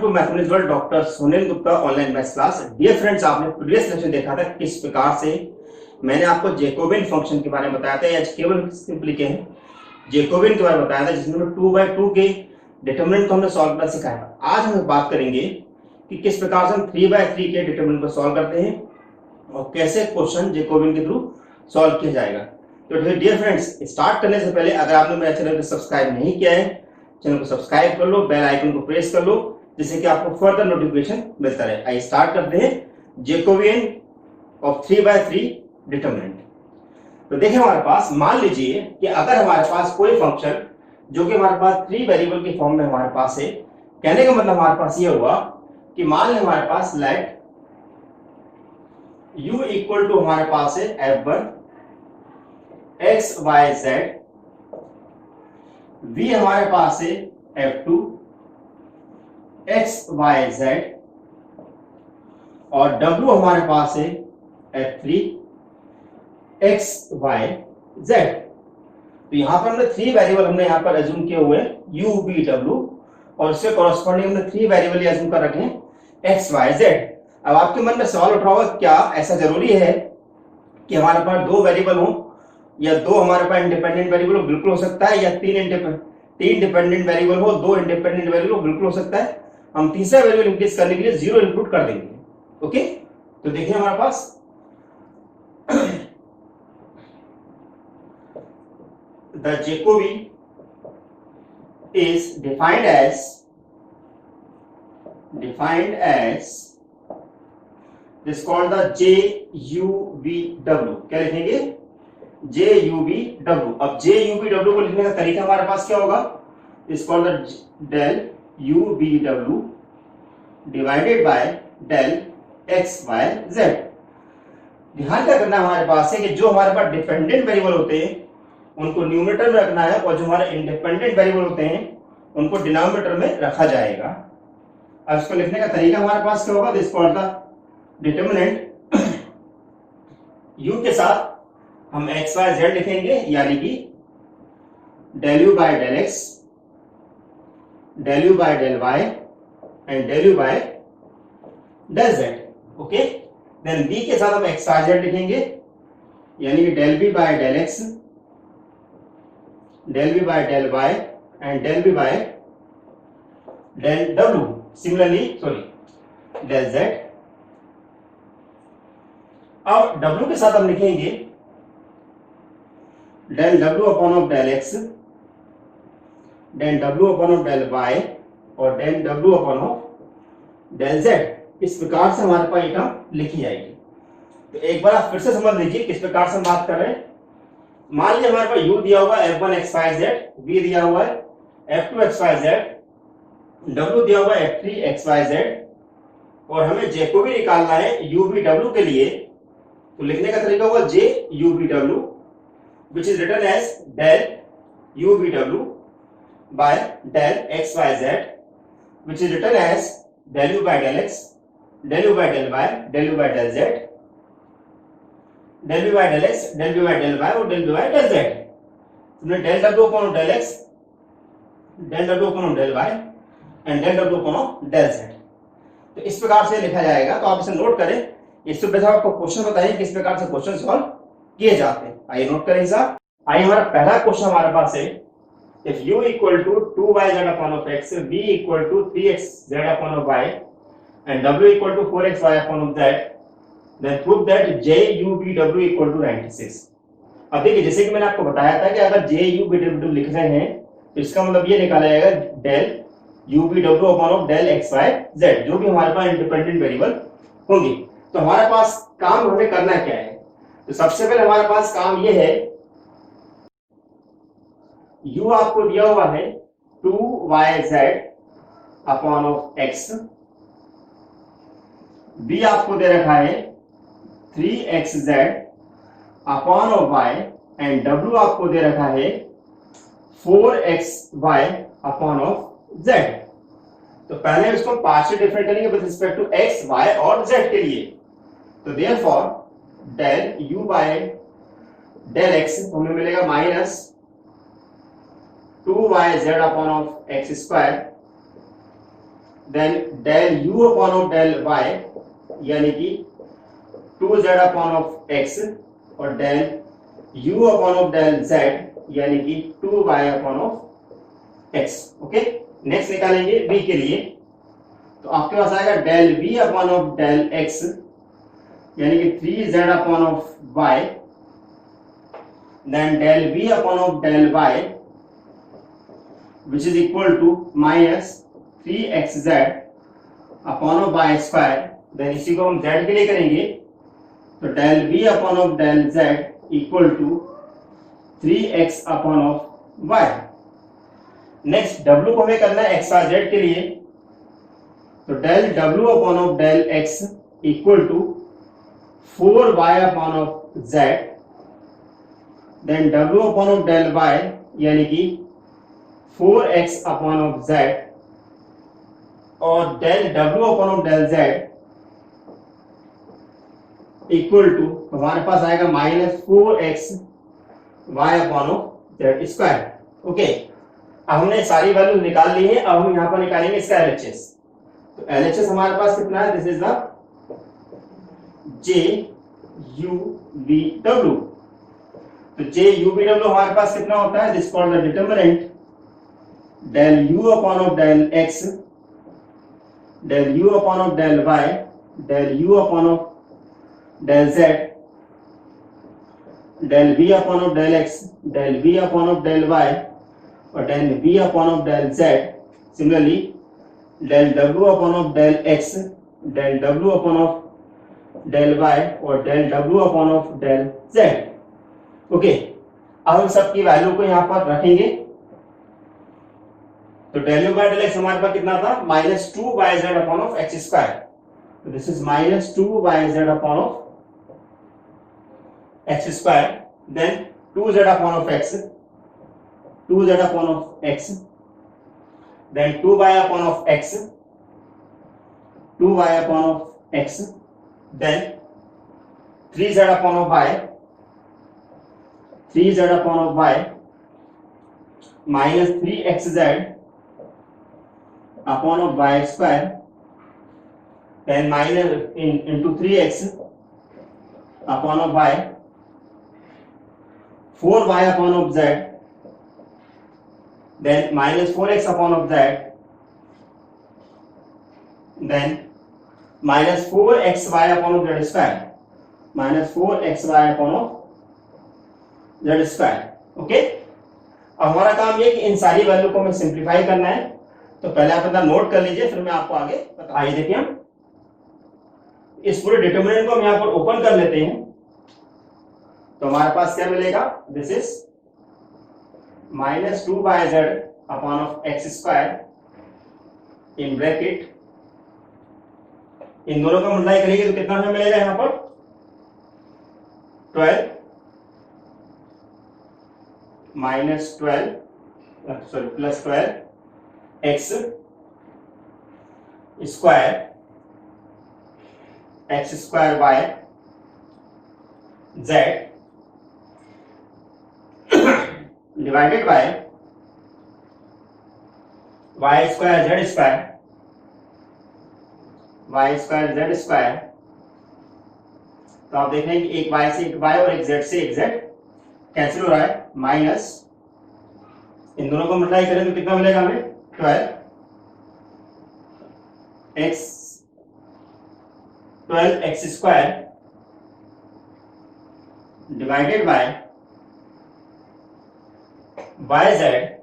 To mathematics world doctor Sunil Gupta online maths class. Dear friends, आपने previous lecture देखा था किस प्रकार से मैंने आपको जैकोबियन फंक्शन के बारे में बताया था, या केवल सिंपली के जैकोबियन के बारे में बताया था, जिसमें 2/2 के डिटरमिनेंट को हमने सॉल्व करना सिखाया था। आज हम बात करेंगे कि किस प्रकार से हम 3/3 के डिटरमिनेंट को सॉल्व करते हैं और कैसे क्वेश्चन जैकोबियन के थ्रू सॉल्व किया जाएगा। तो डियर फ्रेंड्स, स्टार्ट करने से पहले अगर आपने मेरे चैनल को सब्सक्राइब नहीं किया है, चैनल को सब्सक्राइब कर लो, बेल आइकन को प्रेस कर लो, जिससे कि आपको फर्दर नोटिफिकेशन मिलता रहे। आइए स्टार्ट करते हैं जैकोबियन ऑफ 3/3 डिटरमिनेंट। तो देखिए, हमारे पास मान लीजिए कि अगर हमारे पास कोई फंक्शन जो कि हमारे पास 3 वेरिएबल के फॉर्म में हमारे पास है, कहने का मतलब हमारे पास ये हुआ कि मान लें हमारे पास लेट u इक्वल टू हमारे पास है f1 x y z, v हमारे पास है f2 x y z और w हमारे पास है f3 x y z। तो यहां पर हमने 3 वेरिएबल हमने यहां पर एज्यूम किए हुए u v w और उससे कॉरेस्पॉन्डिंग हमने 3 वेरिएबल एज्यूम कर रखे हैं x y z। अब आपके मन में सवाल उठा होगा, क्या ऐसा जरूरी है कि हमारे पास 2 वेरिएबल हो या 2 हमारे पास इंडिपेंडेंट वेरिएबल हो? बिल्कुल हो सकता है। या 3 डिपेंडेंट वेरिएबल हो, 2 इंडिपेंडेंट वेरिएबल हो, बिल्कुल हो सकता है। हम तीसरा वेरिएबल इंक्रीज करने के लिए 0 इनपुट कर देंगे। ओके, तो देखिए हमारे पास the Jacobi is defined as this called the JUVW। क्या लिखेंगे? JUVW। अब JUVW को लिखने का तरीका हमारे पास क्या होगा? इस called the del UVW divided by del XYZ। ध्यान क्या करना हमारे पास है कि जो हमारे पास डिपेंडेंट वेरिएबल होते हैं उनको न्यूमरेटर में रखना है और जो हमारे इंडिपेंडेंट वेरिएबल होते हैं उनको डिनोमिनेटर में रखा जाएगा। अब इसको लिखने का तरीका हमारे पास क्या होगा? This called the determinant u के साथ हम x y z लिखेंगे, यानी कि del u by del x, del u by del y and del u by del z। Okay, then b के साथ हम x y z लिखेंगे, यानी कि del b by del x, del b by del y and del b by del w, similarly del z। अब w के साथ हम लिखेंगे del w upon of del x, del w upon of del y और del w upon of del z। इस प्रकार से हमारे पास ये टर्म लिखी जाएगी। तो एक बार आप फिर से समझ लीजिए किस प्रकार से हम बात कर रहे हैं। मान लीजिए हमारे पास u दिया हुआ है f1 x y z, v दिया हुआ है f2 x y z, w दिया हुआ है f3 x y z और हमें जैकोबी निकालना है u v w के लिए। तो लिखने का तरीका होगा j u v w which is written as del u v w by del x y z which is written as del u by del x, del u by del y, del u by del z, del u by del x, del u by del y और del u by del z। हमने del w upon del x, del w upon del y and del w upon del z। तो इस प्रकार से लिखा जाएगा। तो आप इसे नोट करें। इससे पहले आपको क्वेश्चन बताइए किस प्रकार से क्वेश्चन सॉल्व किए जाते हैं। आइए नोट करें साहब। आइए, हमारा पहला क्वेश्चन हमारे पास है, if u equal to 2yz upon of x, v equal to 3xz upon of y and w equal to 4xy upon of z, then prove that JUVW equal to 96। अब देखिए, जैसे कि मैंने आपको बताया था कि अगर JUVW लिख रहे हैं तो इसका मतलब ये निकाला जाएगा del UVW upon of del XYZ, जो भी हमारे पास इंडिपेंडेंट वेरिएबल होंगे। तो हमारे पास काम हमें करना क्या है? तो सबसे पहले हमारे पास काम ये है, u आपको दिया हुआ है 2yz upon of x, b आपको दे रखा है 3xz upon of y and w आपको दे रखा है 4xy अपॉन ऑफ z। तो पहले इसको पार्शियल डिफरेंट करेंगे with respect to x, y और z के लिए। तो therefore del u by del x हमें मिलेगा minus 2yz upon of x square then del u upon of del y यानी कि 2z अपॉन ऑफ x और del u upon of del z यानी कि 2y upon of x। Okay, next निकालेंगे v के लिए, तो आपके पास आएगा del v upon of del x यानी कि 3z upon of y, then del v upon of del y which is equal to minus 3xz upon of y square. Then इसी को हम z के लिए करेंगे, तो del v upon of del z equal to 3x upon of y। Next w को हमें करना है x y z के लिए, तो del w upon of del x equal to 4y upon of z, then w upon of del y यानी कि 4x upon of z और del w upon of del z equal to हमारे पास आएगा minus 4x y upon of z square. Okay, अब हमने सारी value निकाल ली है, अब हम यहां पर निकालेंगे इसका LHS। तो LHS हमारे पास कितना है, दिस इज द JUVW। तो JUVW हमारे पास कितना होता है, this called the determinant del u upon of del x, del u upon of del y, del u upon of del z, del v upon of del x, del v upon of del y और del v upon of del z। Similarly, del w upon of del x, del w upon of del y और del w upon of del z। Okay, अब हम सबकी value को यहां पर रखेंगे, तो del u by del x हमारे पास कितना था, minus 2yz upon of x square. तो this is minus 2yz upon of x square, then 2z upon of x, 2z upon of x, then 2y upon of x, 2y upon of x, then 3z upon of y, 3z upon of y minus 3xz upon of y square, then minus into 3x upon of y, 4y upon of z, then minus 4x upon of z, then minus 4xy upon of z square, minus 4xy upon of z square। Okay, अब हमारा काम ये कि इन सारी value को हमें simplify करना है, तो पहले आप अपना नोट कर लीजिए, फिर मैं आपको आगे आइए देखिए हम इस पूरे डिटरमिनेंट को हम यहां पर ओपन कर लेते हैं, तो हमारे पास क्या मिलेगा, this is minus 2yz upon of x square in bracket, इन दोनों का मल्टीप्लाई करेंगे तो कितना हमें मिलेगा यहां पर 12 minus 12 sorry plus 12 x square y z divided by y square z square, y square z square. तो आप देख रहे हैं कि एक वाई से एक वाई और एक जेड से एक जेड कैंसिल हो रहा है, माइनस इन दोनों को मल्टीप्लाई करें तो कितना मिलेगा हमें 12 x square divided by y z,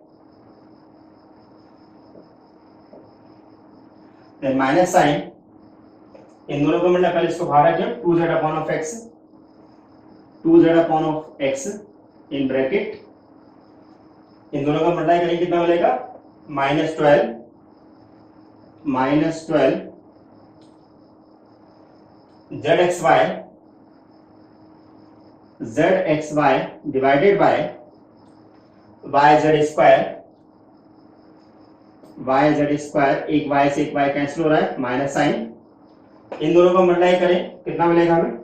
then minus sign इन दोनों को मतलब पहले इसको बाहर रखें, 2z upon of x, 2z upon of x in bracket, इन दोनों का मल्टीप्लाई करेंगे कितना मिलेगा minus 12 z x y divided by y z square, एक वाई से एक वाई कैंसिल हो रहा है, माइनस साइन इन दोनों को मल्टीप्लाई करें कितना मिलेगा हमें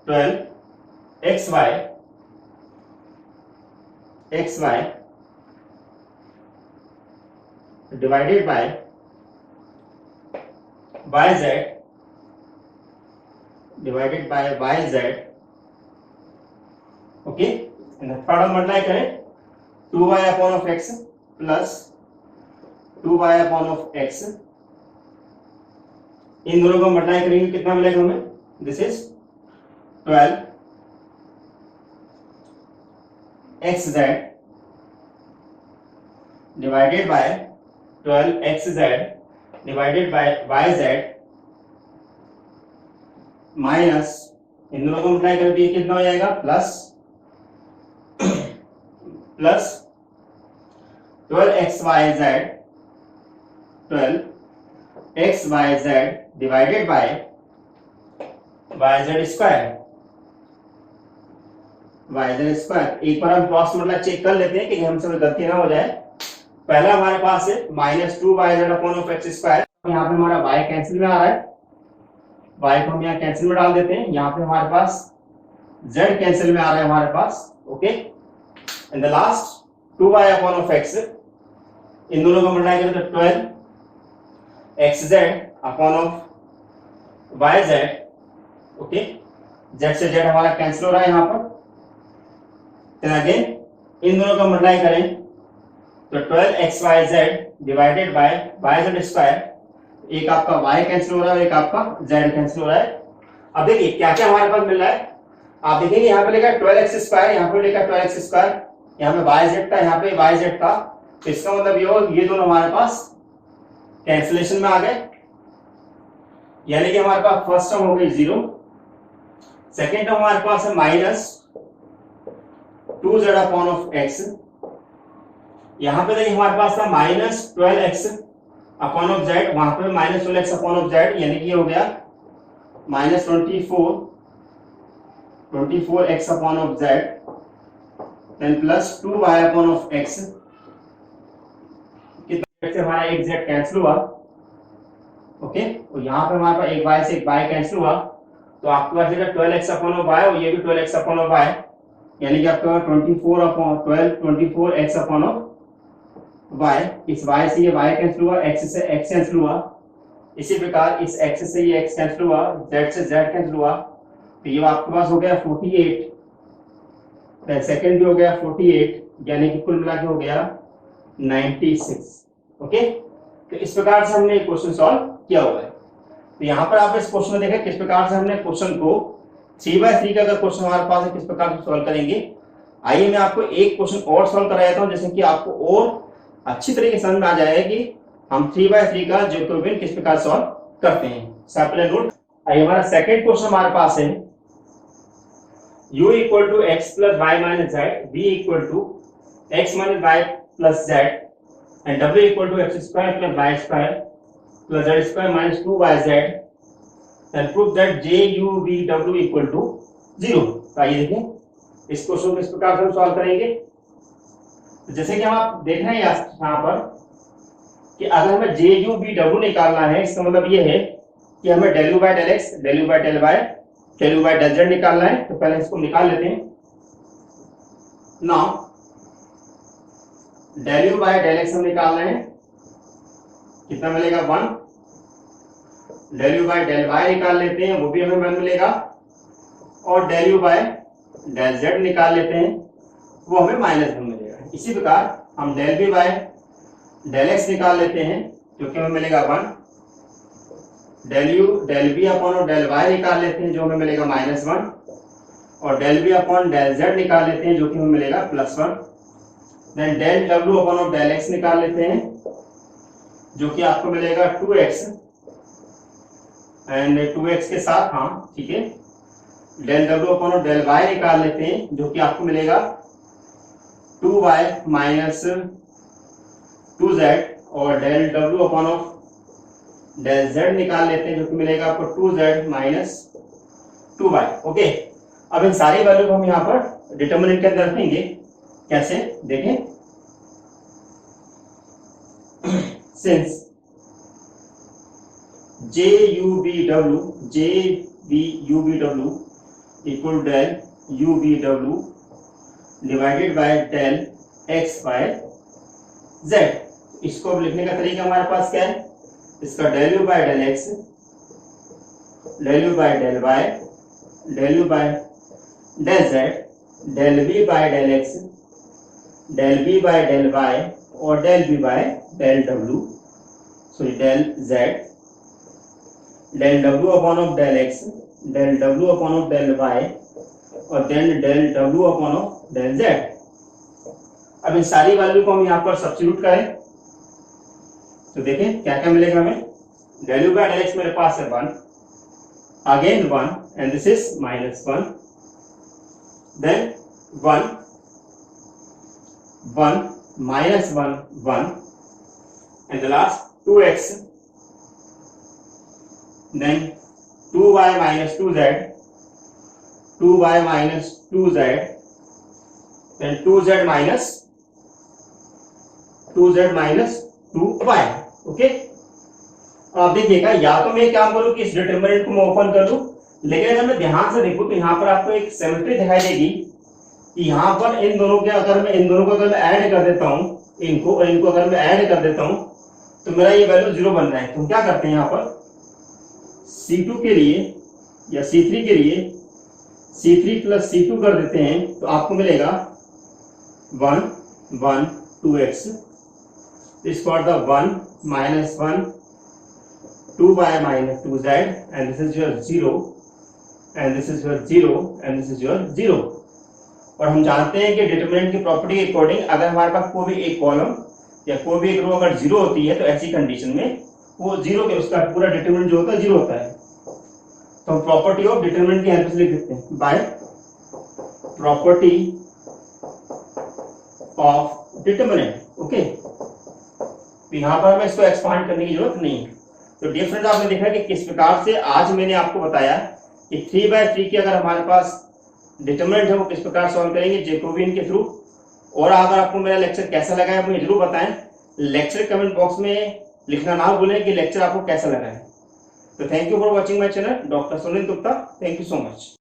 12 x y divided by y z divided by y z, okay. Third हम मल्टीप्लाई करें 2y upon of x plus 2y upon of x, इन दोनों को मल्टीप्लाई करेंगे कितना मिलेगा हमें, this is 12 xz divided by 12 xz divided by yz minus, इन दोनों को मल्टीप्लाई कर दिए कितना हो जाएगा, plus 12xyz 12xyz divided by yz square, एक बार हम क्रॉस मतलब चेक कर लेते हैं कि हमसे कोई गलती ना हो जाए। पहला हमारे पास है -2yz upon of x square, यहाँ पे हमारा y कैंसिल में आ रहा है, y को हम यहाँ कैंसिल में डाल देते हैं, यहाँ पे हमारे पास z कैंसिल में आ रहा है हमारे पास, okay. And the last 2y upon of x, इन दोनों को मल्टीप्लाई करें तो 12xz upon of yz, okay. z से z हमारा कैंसिल हो रहा है यहाँ पर, then again इन दोनों को मल्टीप्लाई करें तो 12xyz divided by yz square, एक आपका y कैंसिल हो रहा है, एक आपका z कैंसिल हो रहा है। अब देखिए क्या क्या हमारे पास मिल रहा है, आप देखेंगे यहाँ पे लिखा है 12x स्क्वायर, यहाँ पे लिखा है 12x स्क्वायर, यहाँ पे yz था, यहाँ पे yz था, तो इसका मतलब ये हो ये दोनों हमारे पास कैंसिलेशन में आ गए, यानी कि हमारे पास फर्स्ट टर्म हो गई 0, सेकेंड टर्म हमारे पास है -2z अपॉन ऑफ x, यहाँ पे देखिए हमारे पास था -12x अपॉन ऑफ z, वहां पे -12x अपॉन ऑफ z, यानी कि ये हो गया -24x upon of z, then plus 2y upon of x, कितना से हमारा एक z कैंसिल हुआ, ओके। और यहाँ पे हमारे पास एक y से एक y कैंसिल हुआ, तो आपके पास 12x अपॉन ऑफ y और ये भी 12x अपॉन ऑफ y, यानी कि आपके पास 24x अपॉन ऑफ y, इस y से ये y कैंसिल हुआ, x से x कैंसिल हुआ, इसी प्रकार इस x से ये x कैंसिल हुआ, z से z कैंसिल हुआ, तो ये आपके पास हो गया 48, सेकंड भी हो गया 48, यानी कि कुल मिला के हो गया 96, ओके। तो इस प्रकार से हमने क्वेश्चन सॉल्व किया हुआ है। तो यहाँ पर आप इस क्वेश्चन में देखें किस प्रकार से हमने क्वेश्चन को 3/3 का अगर क्वेश्चन हमारे पास है किस प्रकार से सॉल्व करेंगे। आइए मैं आपको एक क्वेश्चन और सॉल्व करा देता हूँ, जैसे कि आपको और अच्छी तरीके से समझ में आ जाएगा कि हम 3/3 का जैकोबियन किस प्रकार सॉल्व करते हैं। सैंपल नोट, आइए हमारा सेकंड क्वेश्चन हमारे पास है u equal to x plus y minus z, v equal to x minus y plus z, and w equal to x square plus y square plus z square minus 2yz, and prove that JUVW equal to 0। आइए देखें इस question को इस प्रकार से हम solve करेंगे। जैसे कि हम आप देख रहे हैं यहाँ पर कि अगर हमें JUVW निकालना है, इसका मतलब ये है कि हमें del u by del x, del u by del y, del u by del z निकालना है। तो पहले इसको निकाल लेते हैं। Now del u by del x हम निकालना है, कितना मिलेगा 1, del u by del y निकाल लेते हैं, वो भी हमें 1 मिलेगा, और del u by del z निकाल लेते हैं, वो हमें -1 मिलेगा। इसी प्रकार हम del v by del x निकाल लेते हैं, जो कि हमें मिलेगा 1, del u del v upon del y निकाल लेते हैं, जो हमें मिलेगा -1, और del v upon del z निकाल लेते हैं, जो कि हमें मिलेगा +1, then del w upon del x निकाल लेते हैं, जो कि आपको मिलेगा 2x, एंड 2x के साथ हाँ ठीक है del w upon del y निकाल लेते हैं, जो कि आपको मिलेगा 2y माइनस 2z, और del w upon del z निकाल लेते हैं, जो कि मिलेगा आपको 2z माइनस 2y, ओके। अब इन सारी वैल्यू को हम यहाँ पर डिटर्मिनेंट के अंदर रखेंगे। कैसे देखें, since JUVW equal del UVW divided by del x by z, इसको अब लिखने का तरीका हमारे पास क्या है, इसका del u by del x, del u by del Y, del u by del Z, del B bye del x, del B bye del Y और del B bye del W, sorry del Z, del W upon of del x, del W upon of del Y और then del W upon of del Z. अब इन सारी value को हम यहाँ पर substitute करें तो देखें क्या क्या मिलेगा हमें। Del u by del x मेरे पास है 1, अगेन 1 एंड दिस इज -1, देन 1 1 -1 1 and the last 2x, then 2y minus 2z, 2y minus 2z, then 2z minus 2y। Okay, अब देखिएगा या तो मैं क्या करूं कि इस डिटरमिनेंट को मैं ओपन कर दूं, लेकिन अगर मैं ध्यान से देखूं तो यहाँ पर आपको एक सिमेट्री दिखाई देगी कि यहाँ पर इन दोनों के अगर मैं ऐड कर देता हूँ, इनको और इनको अगर मैं ऐड कर देता हूँ तो मेरा ये वैल्यू 0 बन रहा है। तो क्या करते हैं यहाँ पर C2 के लिए या C3 के लिए C3 प्लस C2 कर देते हैं तो आपको मिलेगा 1 1 2x, this for the 1 minus 1 2y minus 2z and this is your 0 and this is your 0 and this is your 0। और हम जानते हैं कि डिटरमिनेंट की प्रॉपर्टी के अकॉर्डिंग अगर हमारे पास कोई भी एक कॉलम या कोई भी एक रो अगर 0 होती है तो ऐसी कंडीशन में वो 0 के उसका पूरा डिटरमिनेंट जो होता है 0 होता है। तो हम प्रॉपर्टी ऑफ डिटरमिनेंट की हेल्प से लिख देते हैं by property of determinant. Okay, तो यहाँ पर हमें इसको एक्सपांड करने की जरूरत नहीं है। तो डियर फ्रेंड्स, आपने देखा कि किस प्रकार से आज मैंने आपको बताया कि 3/3 की अगर हमारे पास डिटरमिनेंट है वो किस प्रकार सॉल्व करेंगे जैकोबियन के थ्रू। और अगर आपको मेरा लेक्चर कैसा लगा है मुझे जरूर बताएं, लेक्चर कमेंट बॉक्स में लिखना ना भूलें कि लेक्चर आपको कैसा लगा है। तो thank you for watching my channel doctor Sunil Gupta, thank you so much.